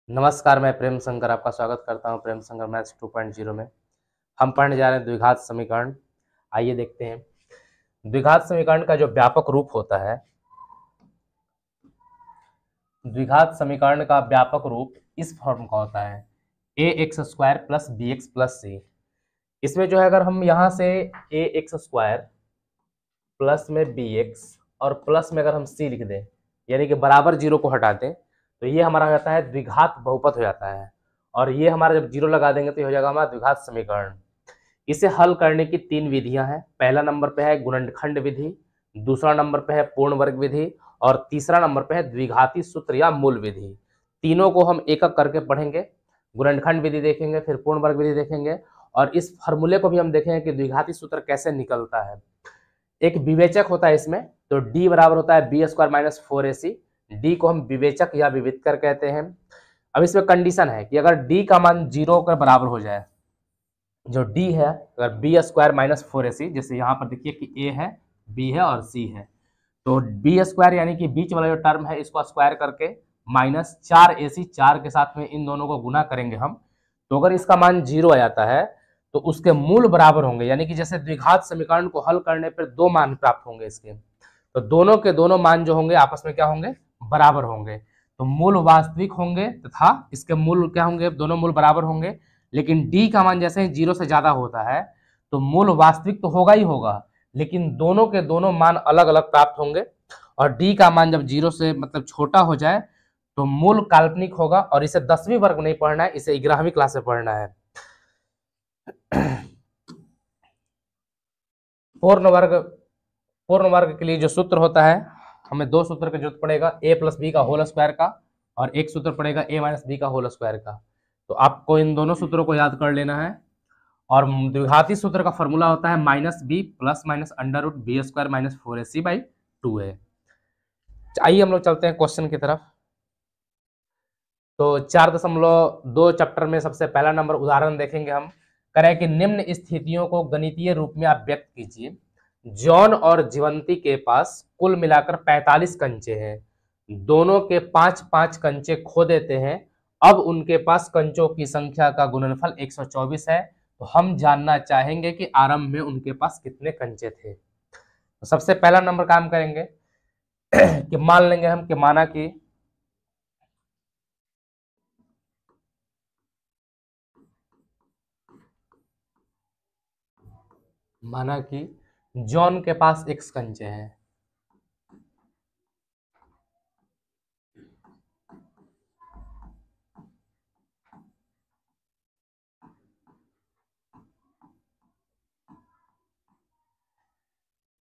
नमस्कार, मैं प्रेम शंकर आपका स्वागत करता हूं प्रेम शंकर मैथ्स 2.0 में। हम पढ़ने जा रहे हैं द्विघात समीकरण। आइए देखते हैं द्विघात समीकरण का जो व्यापक रूप होता है। द्विघात समीकरण का व्यापक रूप इस फॉर्म का होता है a x square plus b x plus c. इसमें जो है अगर हम यहाँ से ए एक्स स्क्वायर प्लस में बी एक्स और प्लस में अगर हम सी लिख दें, यानी कि बराबर जीरो को हटा दें, तो ये हमारा हो जाता है द्विघात बहुपद हो जाता है। और ये हमारा जब जीरो लगा देंगे तो ये हो जाएगा हमारा द्विघात समीकरण। इसे हल करने की तीन विधियां हैं। पहला नंबर पे है गुणनखंड विधि, दूसरा नंबर पे है पूर्ण वर्ग विधि और तीसरा नंबर पे है द्विघाती सूत्र या मूल विधि। तीनों को हम एक एक करके पढ़ेंगे। गुणनखंड विधि देखेंगे, फिर पूर्ण वर्ग विधि देखेंगे और इस फॉर्मूले को भी हम देखेंगे कि द्विघाती सूत्र कैसे निकलता है। एक विवेचक होता है इसमें, तो d बराबर होता है B square minus 4ac। D को हम विवेचक या विविधकर कहते हैं। अब इसमें कंडीशन है कि अगर d का मान 0 के बराबर हो जाए, जो d है अगर बी स्क्वायर माइनस 4ac, जैसे यहाँ पर देखिए कि a है, b है और c है, तो बी स्क्वायर यानी कि बीच वाला जो टर्म है इसको स्क्वायर करके माइनस 4ac, 4 के साथ में इन दोनों को गुना करेंगे हम, तो अगर इसका मान 0 आ जाता है तो उसके मूल बराबर होंगे। यानी कि जैसे द्विघात समीकरण को हल करने पर दो मान प्राप्त होंगे इसके, तो दोनों के दोनों मान जो होंगे आपस में क्या होंगे, बराबर होंगे। तो मूल वास्तविक होंगे तथा इसके मूल क्या होंगे, दोनों मूल बराबर होंगे। लेकिन डी का मान जैसे ही 0 से ज्यादा होता है तो मूल वास्तविक तो होगा ही होगा, लेकिन दोनों के दोनों मान अलग अलग प्राप्त होंगे। और डी का मान जब 0 से मतलब छोटा हो जाए तो मूल काल्पनिक होगा। और इसे 10वीं वर्ग नहीं पढ़ना है, इसे 11वीं क्लास में पढ़ना है। पूर्ण वर्ग के लिए जो सूत्र होता है, हमें दो सूत्र की जरूरत पड़ेगा, ए प्लस बी का होल स्क्वायर का और एक सूत्र पड़ेगा ए माइनस बी का होल स्क्वायर का। तो आपको इन दोनों सूत्रों को याद कर लेना है। और द्विघाती सूत्र का फॉर्मूला होता है minus b plus minus under root b square minus 4ac/2 है। आइए हम लोग चलते हैं क्वेश्चन की तरफ। तो 4.2 चैप्टर में सबसे पहला नंबर उदाहरण देखेंगे हम। करें कि निम्न स्थितियों को गणितीय रूप में आप व्यक्त कीजिए। जॉन और जीवंती के पास कुल मिलाकर 45 कंचे हैं। दोनों के 5-5 कंचे खो देते हैं। अब उनके पास कंचों की संख्या का गुणनफल 124 है। तो हम जानना चाहेंगे कि आरंभ में उनके पास कितने कंचे थे। तो सबसे पहला नंबर काम करेंगे कि मान लेंगे हम कि माना कि जॉन के पास x कंचे हैं।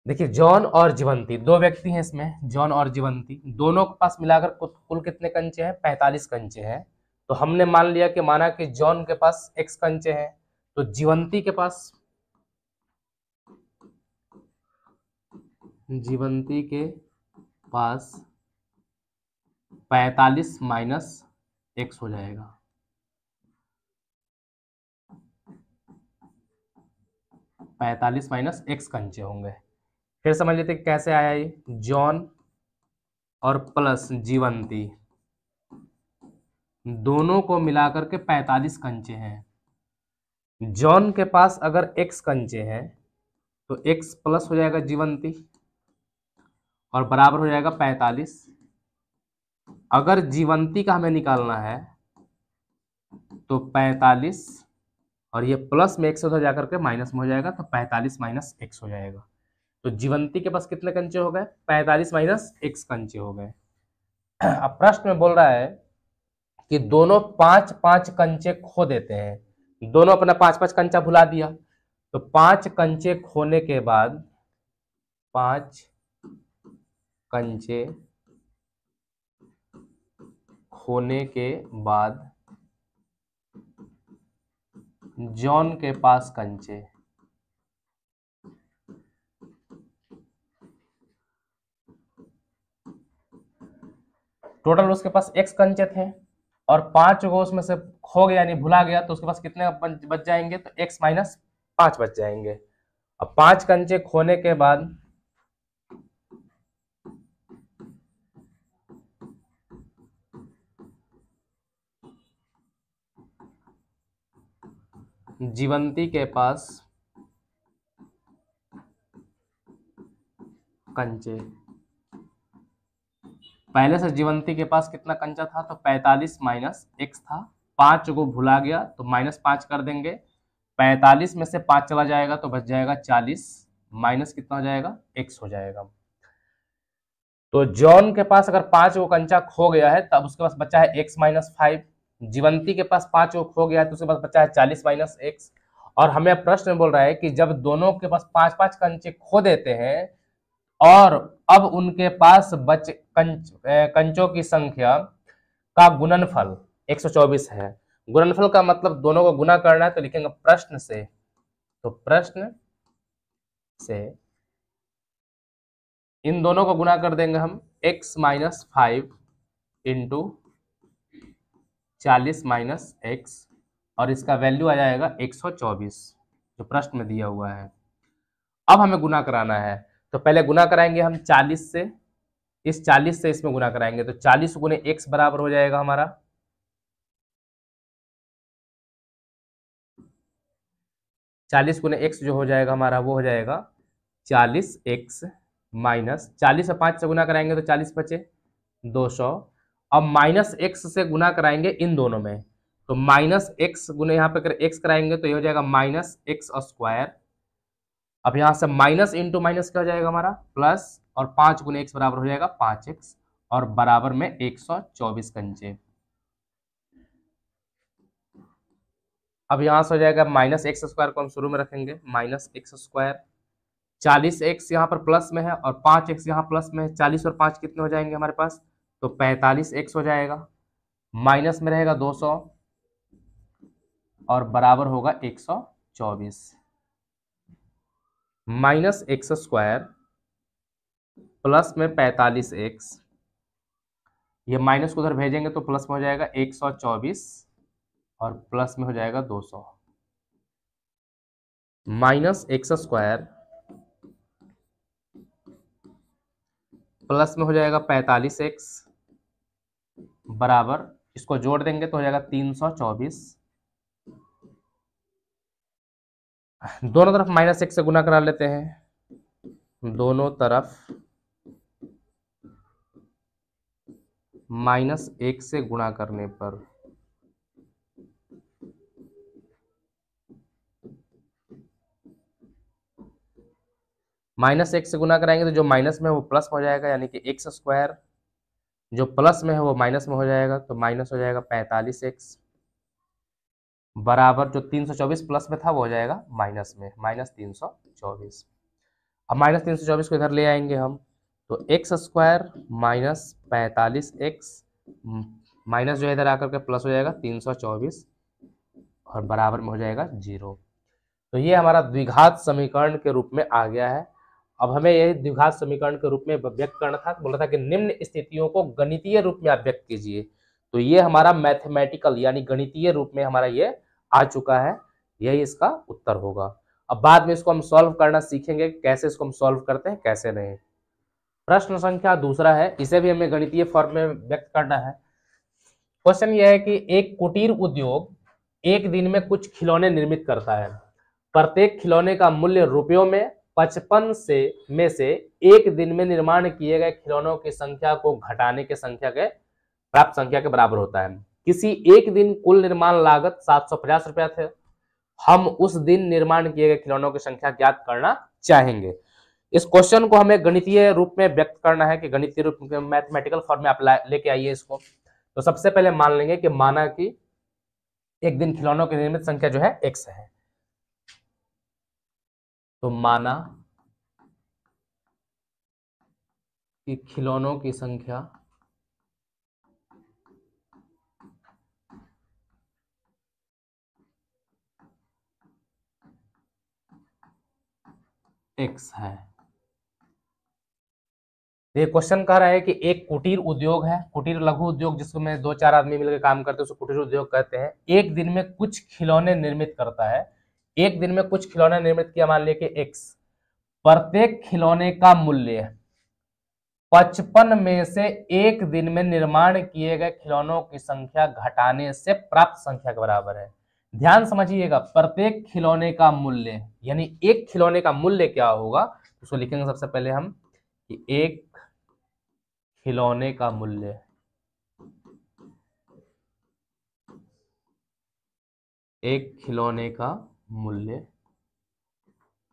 देखिए जॉन और जीवंती दो व्यक्ति हैं इसमें, जॉन और जीवंती दोनों के पास मिलाकर कुल कितने कंचे हैं, 45 कंचे हैं। तो हमने मान लिया कि माना कि जॉन के पास x कंचे हैं, तो जीवंती के पास 45 माइनस x हो जाएगा। पैंतालीस माइनस x कंचे होंगे। फिर समझ लेते कैसे आया ये, जॉन और प्लस जीवंती दोनों को मिलाकर के 45 कंचे हैं। जॉन के पास अगर x कंचे हैं तो x प्लस हो जाएगा जीवंती और बराबर हो जाएगा 45। अगर जीवंती का हमें निकालना है तो 45 और ये प्लस में x उधर जाकर के माइनस में हो जाएगा, तो 45 माइनस x हो जाएगा। तो जीवंती के पास कितने कंचे हो गए, 45 माइनस x कंचे हो गए। अब प्रश्न में बोल रहा है कि दोनों 5-5 कंचे खो देते हैं। दोनों अपना 5-5 कंचा भुला दिया, तो 5 कंचे खोने के बाद 5 कंचे खोने के बाद जॉन के पास कंचे, टोटल उसके पास x कंचे थे और 5 गो उसमें से खो गया यानी भुला गया, तो उसके पास कितने बच जाएंगे, तो x माइनस 5 बच जाएंगे। अब 5 कंचे खोने के बाद जीवंती के पास कंचे, पहले से जीवंती के पास कितना कंचा था, तो 45 माइनस एक्स था, 5 को भुला गया तो -5 कर देंगे, 45 में से 5 चला जाएगा तो बच जाएगा 40, माइनस कितना हो जाएगा, एक्स हो जाएगा। तो जॉन के पास अगर 5 को कंचा खो गया है तब उसके पास बचा है x माइनस 5, जीवंती के पास 5 को खो गया है तो उसके पास बचा है 40 माइनस एक्स। और हमें प्रश्न बोल रहा है कि जब दोनों के पास 5-5 कंचे खो देते हैं और अब उनके पास कंचों की संख्या का गुणनफल 124 है। गुणनफल का मतलब दोनों को गुना करना है, तो लिखेंगे प्रश्न से, तो प्रश्न से इन दोनों को गुना कर देंगे हम, x minus 5 into 40 minus x, और इसका वैल्यू आ जाएगा 124 जो प्रश्न में दिया हुआ है। अब हमें गुना कराना है, तो पहले गुना कराएंगे हम 40 से, इस 40 से इसमें गुना कराएंगे तो 40 गुने x बराबर हो जाएगा हमारा 40 गुने x जो हो जाएगा हमारा वो हो जाएगा 40x माइनस 40 और 5 से गुना कराएंगे तो 40 बचे 200। अब माइनस x से गुना कराएंगे इन दोनों में, तो माइनस x गुने यहाँ पे अगर x कराएंगे तो ये हो जाएगा माइनस एक्स स्क्वायर। अब यहाँ से माइनस इंटू माइनस क्या हो जाएगा हमारा प्लस, और 5 गुने x बराबर हो जाएगा 5x, और बराबर में 124 कंचे। अब यहाँ से हो जाएगा माइनस एक्स स्क्वायर को हम शुरू में रखेंगे, माइनस एक्स स्क्वायर, 40x यहाँ पर प्लस में है और 5x यहाँ प्लस में है, 40 और 5 कितने हो जाएंगे हमारे पास, तो 45x हो जाएगा, माइनस में रहेगा 200 और बराबर होगा 124। माइनस एक्स स्क्वायर प्लस में 45x, ये माइनस को उधर भेजेंगे तो प्लस में हो जाएगा 124 और प्लस में हो जाएगा 200। माइनस एक्स स्क्वायर प्लस में हो जाएगा 45x बराबर, इसको जोड़ देंगे तो हो जाएगा 324, दोनों तरफ माइनस एक्स से गुना करा लेते हैं, दोनों तरफ माइनस 1 से गुणा करने पर माइनस 1 से गुना कराएंगे तो जो माइनस में है वो प्लस में हो जाएगा, यानी कि एक्स स्क्वायर, जो प्लस में है वो माइनस में हो जाएगा, तो माइनस हो जाएगा 45x बराबर, जो 324 प्लस में था वो हो जाएगा माइनस में, माइनस 324। अब माइनस 324 को इधर ले आएंगे हम, तो x square minus 45x minus जो है इधर आकर के प्लस हो जाएगा 324 और बराबर में हो जाएगा 0। तो ये हमारा द्विघात समीकरण के रूप में आ गया है। अब हमें यह द्विघात समीकरण के रूप में व्यक्त करना था, बोला था कि निम्न स्थितियों को गणितीय रूप में आप व्यक्त कीजिए, तो ये हमारा मैथमेटिकल यानी गणितीय रूप में हमारा ये आ चुका है, यही इसका उत्तर होगा। अब बाद में इसको हम सॉल्व करना सीखेंगे, कैसे इसको हम सॉल्व करते हैं कैसे नहीं। प्रश्न संख्या दूसरा है, इसे भी हमें गणितीय फॉर्म में व्यक्त करना है। क्वेश्चन यह है कि एक कुटीर उद्योग एक दिन में कुछ खिलौने निर्मित करता है, प्रत्येक खिलौने का मूल्य रुपयों में 55 में से एक दिन में निर्माण किए गए खिलौनों की संख्या को घटाने के संख्या के प्राप्त संख्या के बराबर होता है। किसी एक दिन कुल निर्माण लागत 750 रुपया थे, हम उस दिन निर्माण किए गए खिलौनों की संख्या ज्ञात करना चाहेंगे। इस क्वेश्चन को हमें गणितीय रूप में व्यक्त करना है कि गणितीय रूप में मैथमेटिकल फॉर्म में आप लेके आइए इसको। तो सबसे पहले मान लेंगे कि माना कि एक दिन खिलौनों की निर्मित संख्या जो है x है, तो माना कि खिलौनों की संख्या x है। ये क्वेश्चन कह रहा है कि एक कुटीर उद्योग है, कुटीर लघु उद्योग जिसमें 2-4 आदमी मिलकर काम करते हैं उसको कुटीर उद्योग कहते हैं। एक दिन में कुछ खिलौने निर्मित करता है, एक दिन में कुछ खिलौने निर्मित किया, मान लिया कि x, प्रत्येक खिलौने का मूल्य 55 में से एक दिन में निर्माण किए गए खिलौनों की संख्या घटाने से प्राप्त संख्या के बराबर है। ध्यान समझिएगा, प्रत्येक खिलौने का मूल्य, यानी एक खिलौने का मूल्य क्या होगा, उसको लिखेंगे सबसे पहले हम कि एक खिलौने का मूल्य, एक खिलौने का मूल्य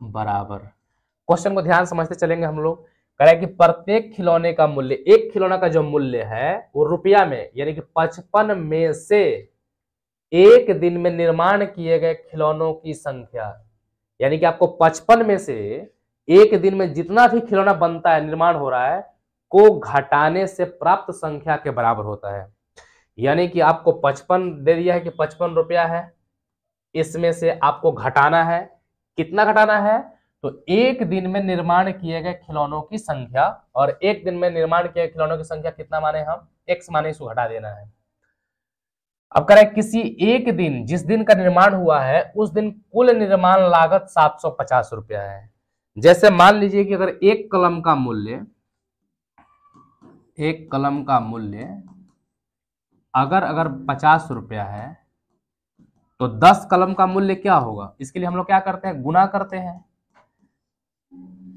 बराबर, क्वेश्चन को ध्यान समझते चलेंगे हम लोग। कह रहे हैं कि प्रत्येक खिलौने का मूल्य, एक खिलौना का जो मूल्य है वो रुपया में, यानी कि 55 में से एक दिन में निर्माण किए गए खिलौनों की संख्या, यानी कि आपको 55 में से एक दिन में जितना भी खिलौना बनता है, निर्माण हो रहा है, को घटाने से प्राप्त संख्या के बराबर होता है। यानी कि आपको 55 दे दिया है कि 55 रुपया है, इसमें से आपको घटाना है, कितना घटाना है, तो एक दिन में निर्माण किए गए खिलौनों की संख्या, और एक दिन में निर्माण किए गए खिलौनों की संख्या कितना माने हम, x माने, इसको घटा देना है। अब कह रहे हैं किसी एक दिन, जिस दिन का निर्माण हुआ है उस दिन कुल निर्माण लागत 750 रुपया है। जैसे मान लीजिए कि अगर एक कलम का मूल्य, एक कलम का मूल्य अगर 50 रुपया है, तो 10 कलम का मूल्य क्या होगा, इसके लिए हम लोग क्या करते हैं, गुना करते हैं।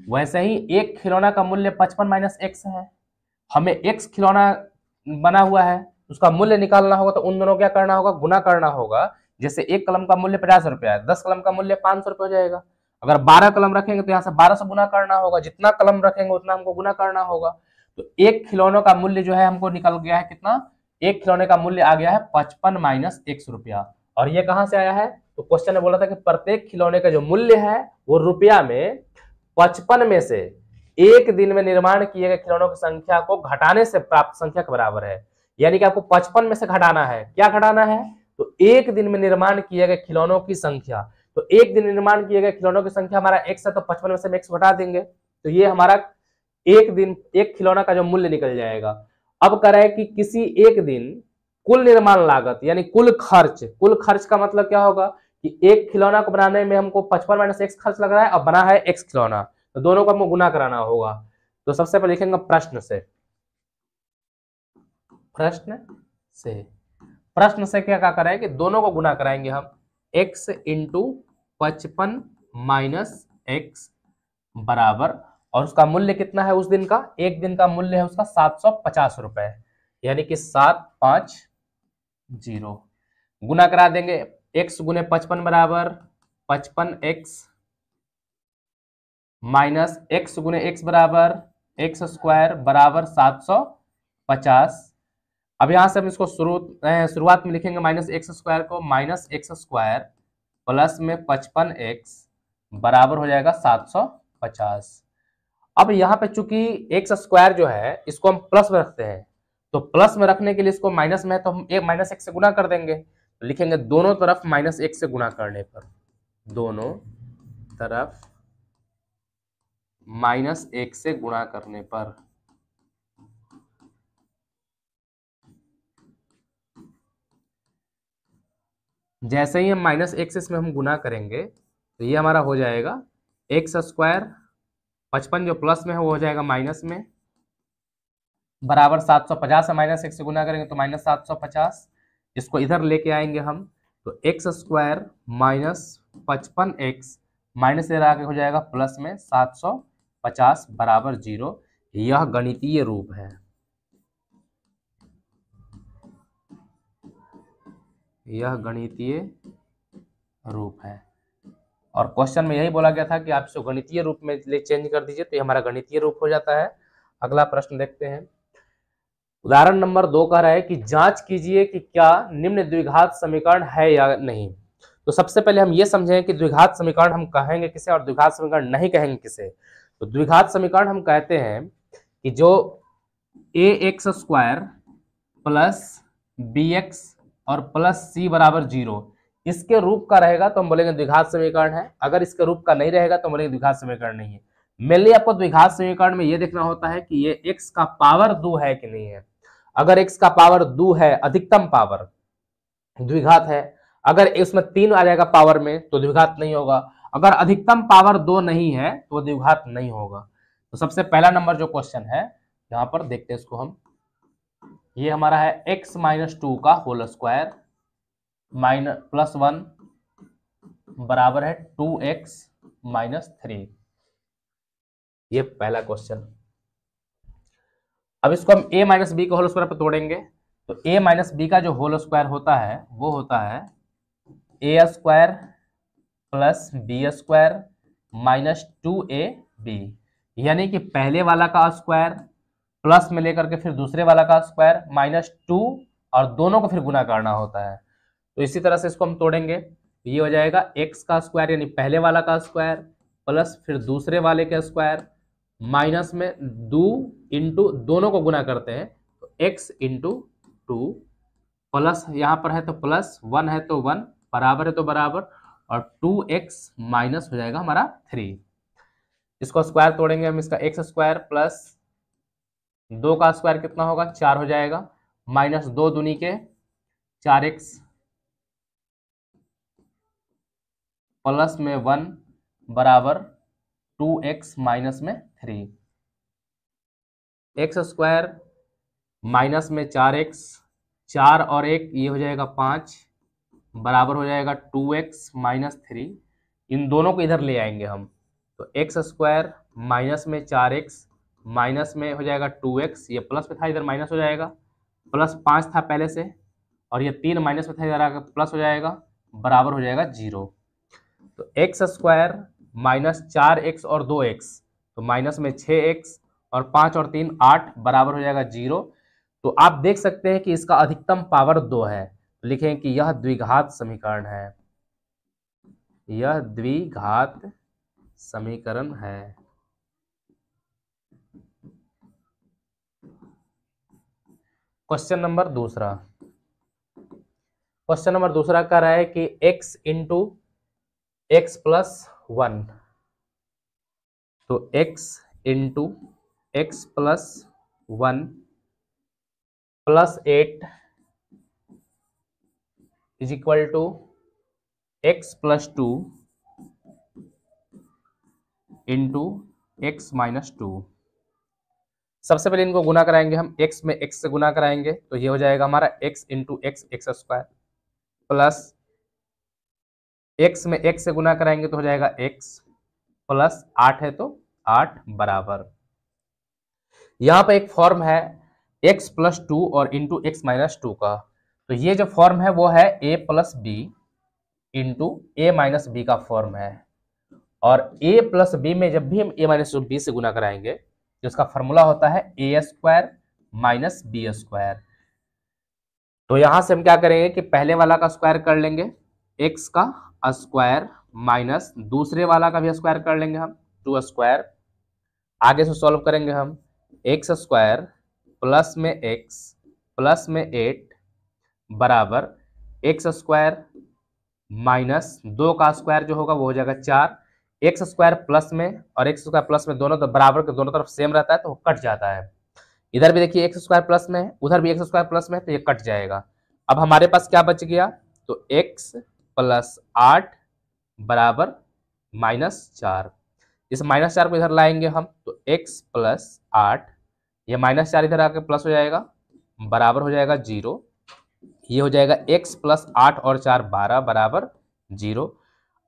वैसे ही एक खिलौना का मूल्य 55 माइनस एक्स है, हमें एक्स खिलौना बना हुआ है, उसका मूल्य निकालना होगा, तो उन दोनों क्या करना होगा, गुना करना होगा। जैसे एक कलम का मूल्य 50 रुपया है, 10 कलम का मूल्य 500 रुपया हो जाएगा। अगर 12 कलम रखेंगे तो यहाँ से 12 से गुना करना होगा, जितना कलम रखेंगे उतना हमको गुना करना होगा। तो एक खिलौनों का मूल्य जो है हमको निकल गया है कितना, एक खिलौने का मूल्य आ गया है 55 माइनस एक्स रुपया। और ये कहां से आया है, तो क्वेश्चन ने बोला था कि प्रत्येक खिलौने का जो मूल्य है वो रुपया में 55 में से एक दिन में निर्माण किए गए खिलौनों की संख्या को घटाने से प्राप्त संख्या के बराबर है। यानी कि आपको 55 में से घटाना है, क्या घटाना है, तो एक दिन में निर्माण किए गए खिलौनों की संख्या। तो एक दिन निर्माण किए गए खिलौनों की संख्या हमारा एक्स है, तो 55 में से हम एक्स घटा देंगे, तो ये हमारा एक दिन एक खिलौना का जो मूल्य निकल जाएगा। अब कह रहा है कि किसी एक दिन कुल निर्माण लागत, यानी कुल खर्च, कुल खर्च का मतलब क्या होगा कि एक खिलौना को बनाने में हमको 55 माइनस एक्स खर्च लग रहा है, और बना है एक्स खिलौना, तो दोनों को हमको गुना कराना होगा। तो सबसे पहले लिखेंगे प्रश्न से, प्रश्न से, प्रश्न से क्या करें कि दोनों को गुना कराएंगे हम, x इंटू 55 माइनस एक्स बराबर, और उसका मूल्य कितना है उस दिन का, एक दिन का मूल्य है उसका 750 रुपए, यानी कि 750 गुना करा देंगे, x गुने 55 बराबर 55x माइनस x गुने x बराबर एक्स स्क्वायर बराबर 750। अब यहां से हम इसको शुरुआत में लिखेंगे माइनस एक्स स्क्वायर को, माइनस एक्स स्क्वायर प्लस में 55x बराबर हो जाएगा 750। अब यहाँ पे चूंकि एक्स स्क्वायर जो है इसको हम प्लस में रखते हैं, तो प्लस में रखने के लिए इसको माइनस में है, तो हम एक माइनस एक्स से गुना कर देंगे, तो लिखेंगे दोनों तरफ माइनस एक्स से गुना करने पर, दोनों तरफ माइनस एक से गुणा करने पर, जैसे ही हम माइनस एक्स में हम गुना करेंगे तो ये हमारा हो जाएगा एक्स स्क्वायर, 55 जो प्लस में है वो हो जाएगा माइनस में, बराबर 750 है, माइनस एक्स से गुना करेंगे तो माइनस 750, इसको इधर लेके आएंगे हम, तो x square minus 55x minus इधर आगे हो जाएगा प्लस में 750 बराबर 0। यह गणितीय रूप है, यह गणितीय रूप है। और क्वेश्चन में यही बोला गया था कि आप इसको गणितीय रूप में चेंज कर दीजिए, तो ये हमारा गणितीय रूप हो जाता है। अगला प्रश्न देखते हैं, उदाहरण नंबर 2 कह रहा है कि जांच कीजिए कि क्या निम्न द्विघात समीकरण है या नहीं। तो सबसे पहले हम ये समझें कि द्विघात समीकरण हम कहेंगे किसे और द्विघात समीकरण नहीं कहेंगे किसे। तो द्विघात समीकरण हम कहते हैं कि जो ax स्क्वायर प्लस bx और प्लस c बराबर 0 इसके रूप का रहेगा तो हम बोलेंगे द्विघात समीकरण है, अगर इसके रूप का नहीं रहेगा तो बोलेंगे द्विघात समीकरण नहीं है। मेनली आपको द्विघात समीकरण में ये देखना होता है कि ये x का पावर 2 है कि नहीं है। अगर x का पावर 2 है, अधिकतम पावर, द्विघात है। अगर इसमें 3 आ जाएगा पावर में तो द्विघात नहीं होगा। अगर अधिकतम पावर 2 नहीं है तो द्विघात नहीं होगा। तो सबसे पहला नंबर जो क्वेश्चन है यहाँ पर देखते हैं इसको हम, ये हमारा है x माइनस 2 का होल स्क्वायर +1 बराबर है 2x -3। ये पहला क्वेश्चन। अब इसको हम a माइनस बी के होल स्क्वायर पर तोड़ेंगे, तो a माइनस बी का जो होल स्क्वायर होता है वो होता है a square plus b square minus 2ab, यानी कि पहले वाला का स्क्वायर प्लस में लेकर के फिर दूसरे वाला का स्क्वायर -2 और दोनों को फिर गुना करना होता है। तो इसी तरह से इसको हम तोड़ेंगे, ये हो जाएगा x का स्क्वायर यानी पहले वाला का स्क्वायर प्लस फिर दूसरे वाले का स्क्वायर माइनस में 2 इंटू दोनों को गुना करते हैं तो x इंटू 2 प्लस यहाँ पर है तो प्लस 1 है तो 1 बराबर है तो बराबर और 2x माइनस हो जाएगा हमारा 3। इसको स्क्वायर तोड़ेंगे हम, इसका x स्क्वायर प्लस 2 का स्क्वायर कितना होगा 4 हो जाएगा माइनस 2 दूनी के 4x प्लस में 1 बराबर 2x माइनस में 3। x स्क्वायर माइनस में 4x 4 और 1 ये हो जाएगा 5 बराबर हो जाएगा 2x माइनस 3। इन दोनों को इधर ले आएंगे हम, तो x स्क्वायर माइनस में 4x माइनस में हो जाएगा 2x, ये प्लस में था इधर माइनस हो जाएगा, प्लस 5 था पहले से और ये 3 माइनस में था इधर आकर प्लस हो जाएगा बराबर हो जाएगा 0। तो x स्क्वायर माइनस 4x और 2x तो माइनस में 6x और 5 और 3 8 बराबर हो जाएगा 0। तो आप देख सकते हैं कि इसका अधिकतम पावर 2 है, तो लिखें कि यह द्विघात समीकरण है, यह द्विघात समीकरण है। क्वेश्चन नंबर दूसरा, क्वेश्चन नंबर दूसरा कह रहा है कि x इंटू x प्लस 1, तो x इंटू x प्लस 1 प्लस 8 is equal to x plus 2 into x minus 2। सबसे पहले इनको गुना कराएंगे हम, x में x से गुना कराएंगे तो ये हो जाएगा हमारा x into x x square plus x में x से गुना कराएंगे तो हो जाएगा x प्लस 8 है तो 8 बराबर। यहाँ पे एक फॉर्म है x प्लस 2 और इंटू x माइनस 2 का, तो ये जो फॉर्म है वो है a plus b into a minus b का फॉर्म है, और a प्लस बी में जब भी हम a माइनस बी से गुना कराएंगे तो इसका फॉर्मूला होता है a square minus b square. तो यहां से हम क्या करेंगे कि पहले वाला का स्क्वायर कर लेंगे x का स्क्वायर माइनस दूसरे वाला का भी स्क्वायर कर लेंगे हम 2 स्क्वायर, आगे से सॉल्व करेंगे हम x स्क्वायर प्लस में x प्लस में 8 बराबर x स्क्वायर माइनस 2 का स्क्वायर जो होगा वो हो जाएगा 4, x स्क्वायर प्लस में और x स्क्वायर प्लस में दोनों तो बराबर के दोनों तरफ सेम रहता है तो कट जाता है। इधर भी देखिए x स्क्वायर प्लस में उधर भी x स्क्वायर प्लस में तो ये कट जाएगा। अब हमारे पास क्या बच गया, तो x प्लस 8 बराबर -4। इस -4 को इधर लाएंगे हम तो x प्लस 8, ये -4 इधर आके प्लस हो जाएगा बराबर हो जाएगा 0। ये हो जाएगा x प्लस 8 और 4 12 बराबर 0।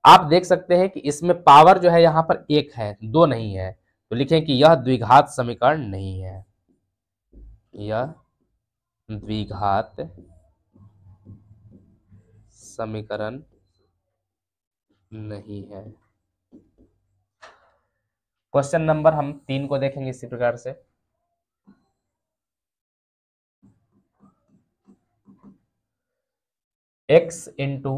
आप देख सकते हैं कि इसमें पावर जो है यहाँ पर 1 है 2 नहीं है, तो लिखें कि यह द्विघात समीकरण नहीं है, यह द्विघात समीकरण नहीं है। क्वेश्चन नंबर हम 3 को देखेंगे इसी प्रकार से। x इंटू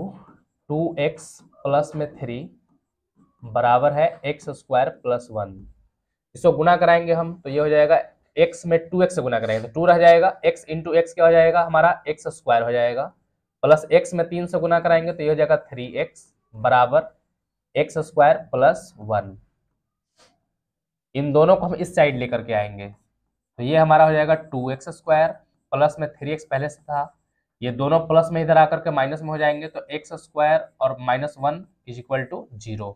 2x प्लस में 3 बराबर है x स्क्वायर प्लस 1। इसको गुना कराएंगे हम तो ये हो जाएगा x में 2x से गुना करेंगे तो 2 रह जाएगा, x इंटू एक्स क्या हो जाएगा हमारा x स्क्वायर हो जाएगा, प्लस x में 3 से गुना कराएंगे तो ये हो जाएगा 3x बराबर x स्क्वायर प्लस 1। इन दोनों को हम इस साइड लेकर के आएंगे तो ये हमारा हो जाएगा 2x स्क्वायर प्लस में 3x पहले से था, ये दोनों प्लस में इधर आकर के माइनस में हो जाएंगे तो x स्क्वायर और -1 is equal to 0।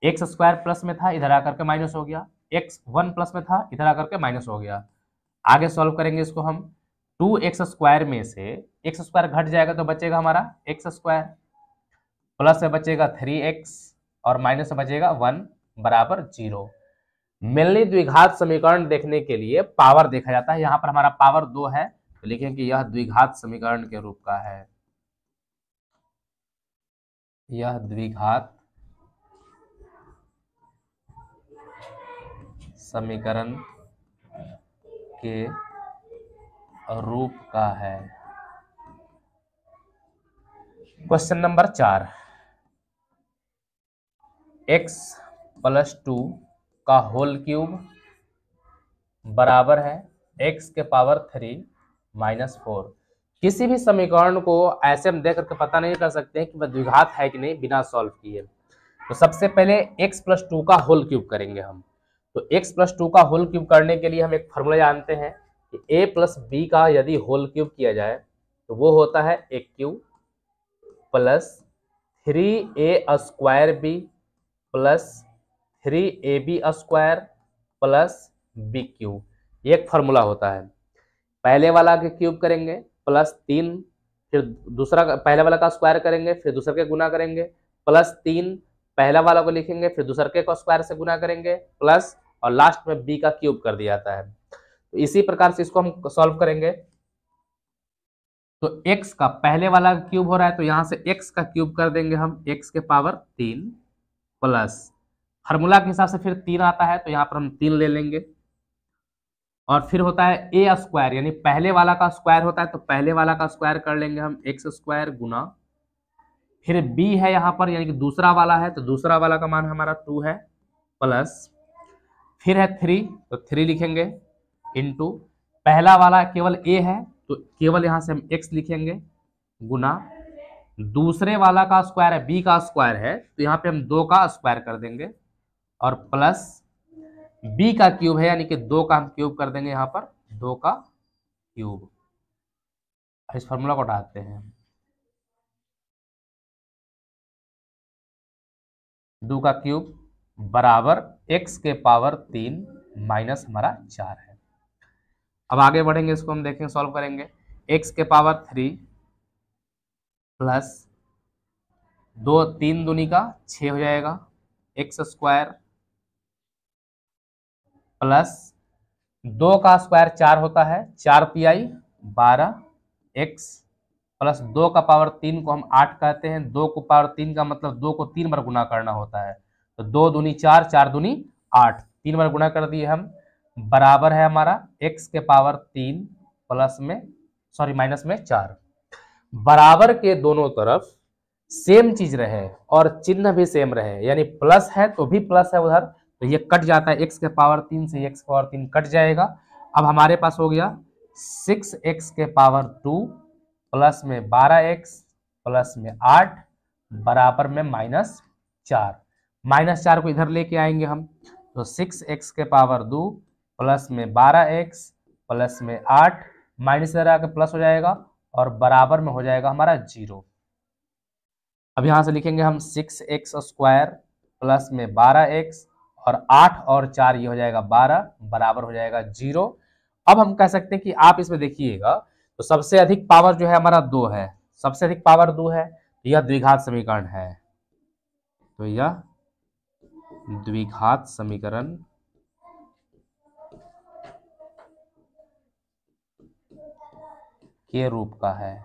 x square plus में था इधर आकर के माइनस हो गया, x 1 प्लस में था इधर आकर के माइनस हो गया। आगे सॉल्व करेंगे इसको हम, 2x² में से x² घट जाएगा तो बचेगा हमारा x², प्लस से बचेगा 3x और माइनस से बचेगा 1 बराबर 0। मेनली द्विघात समीकरण देखने के लिए पावर देखा जाता है। यहाँ पर हमारा पावर 2 है तो लिखेंगे कि यह द्विघात समीकरण के रूप का है, यह द्विघात समीकरण के रूप का है। क्वेश्चन नंबर 4, x + 2 का होल क्यूब बराबर है x के पावर 3 - 4। किसी भी समीकरण को ऐसे हम देख करके पता नहीं कर सकते हैं कि वह द्विघात है कि नहीं बिना सॉल्व किए। तो सबसे पहले x + 2 का होल क्यूब करेंगे हम। तो x + 2 का होल क्यूब करने के लिए हम एक फॉर्मूला जानते हैं कि a + b का यदि होल क्यूब किया जाए तो वो होता है a cube plus 3a² plus 3ab² plus b cube, ये एक फॉर्मूला होता है। पहले वाला के क्यूब करेंगे प्लस 3, फिर दूसरा पहले वाला का स्क्वायर करेंगे, फिर दूसरे के गुना करेंगे प्लस 3, पहला वाला को लिखेंगे फिर दूसरे के को स्क्वायर से गुना करेंगे प्लस, और लास्ट में b का क्यूब कर दिया जाता है। तो इसी प्रकार से इसको हम सॉल्व करेंगे। तो x का पहले वाला क्यूब हो रहा है तो यहां से x का क्यूब कर देंगे हम x के पावर 3 प्लस, फार्मूला के हिसाब से फिर 3 आता है तो यहाँ पर हम 3 ले लेंगे, और फिर होता है a² यानी पहले वाला का स्क्वायर होता है तो पहले वाला का स्क्वायर कर लेंगे हम x² गुना, फिर b है यहाँ पर यानी कि दूसरा वाला है तो दूसरा वाला का मान हमारा 2 है प्लस, फिर है 3 तो 3 लिखेंगे इंटू, पहला वाला केवल a है तो केवल यहाँ से हम x लिखेंगे गुना, दूसरे वाला का स्क्वायर है b का स्क्वायर है तो यहाँ पे हम 2 का स्क्वायर कर देंगे, और प्लस b का क्यूब है यानी कि 2 का हम क्यूब कर देंगे यहाँ पर 2 का क्यूब। इस फॉर्मूला को हटाते हैं, 2 का क्यूब बराबर x के पावर 3 माइनस हमारा 4 है। अब आगे बढ़ेंगे, इसको हम देखेंगे सॉल्व करेंगे। x के पावर 3 प्लस 2 3 दूनी का 6 हो जाएगा x² प्लस 2 का स्क्वायर 4 होता है 4 pi 12x प्लस 2 का पावर 3 को हम 8 कहते हैं, 2 को पावर 3 का मतलब 2 को 3 बार गुना करना होता है, तो 2 दूनी 4 4 दूनी 8, 3 बार गुना कर दिए हम, बराबर है हमारा x के पावर 3 प्लस में सॉरी माइनस में 4। बराबर के दोनों तरफ सेम चीज रहे और चिन्ह भी सेम रहे, यानी प्लस है तो भी प्लस है उधर, तो ये कट जाता है, x के पावर 3 से x के पावर 3 कट जाएगा। अब हमारे पास हो गया 6x के पावर 2 प्लस में 12x प्लस में 8 बराबर में -4। -4 को इधर लेके आएंगे हम, तो 6x के पावर 2 प्लस में 12x प्लस में 8 माइनस इधर आके प्लस हो जाएगा और बराबर में हो जाएगा हमारा 0। अब यहां से लिखेंगे हम 6x² प्लस में 12x और 8 और 4 ये हो जाएगा 12 बराबर हो जाएगा 0। अब हम कह सकते हैं कि आप इसमें देखिएगा तो सबसे अधिक पावर जो है हमारा 2 है, सबसे अधिक पावर 2 है, यह द्विघात समीकरण है, तो यह द्विघात समीकरण के रूप का है।